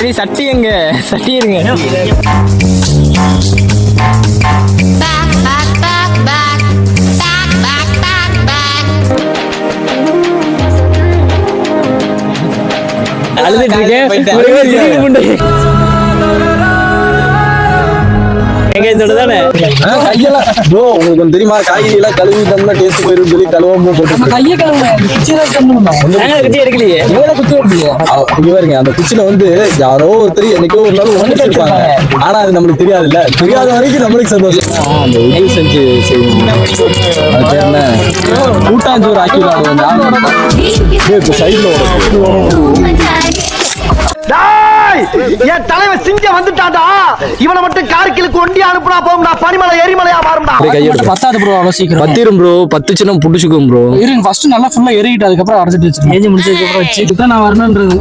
சரி சட்டி எங்க சட்டி இருங்க. அழுதுட்டு இருக்கேன். வெங்காயத்தோட தானே கையெல்லாம் ப்ரோ உங்களுக்கு ஒன்று தெரியுமா? காய்கறி எல்லாம் கழுவிட்டோம்னா டேஸ்ட் போயிரும் சொல்லி கழுவாம போட்டு கையை குச்சி எடுக்கலையே. இங்க பாருங்க, அந்த குச்சில வந்து யாரோ ஒருத்தர் என்னைக்கோ ஒரு நாள் ஒண்ணு வச்சிருப்பாங்க. ஆனா அது நம்மளுக்கு தெரியாதுல்ல. தெரியாத வரைக்கும் நம்மளுக்கு சந்தோஷம். அந்த உதவி செஞ்சு செய்யணும். அது பேர் என்ன? கூட்டாஞ்சோறு ஆக்கிடுவாங்க. இப்ப சைட்ல என் தலைவன் சிங்கம் வந்துட்டாடா. இவனை மட்டும் கார்கிலுக்கு ஒண்டி அனுப்புனா போகும்டா. பனிமலை எரிமலையா மாறும்டா. பத்தாது ப்ரோ, அவ்வளவு சீக்கிரம் பத்திரும் ப்ரோ. 10 சின்னம் புடிச்சுக்கும் ப்ரோ. இருங்க ஃபர்ஸ்ட் நல்லா ஃபுல்லா எரிக்கிட்டு அதுக்கப்புறம் அரைச்சிட்டு வச்சு ஏஜ் முடிச்சதுக்கு அப்புறம் வச்சுட்டு தான் நான் வரணுன்றது.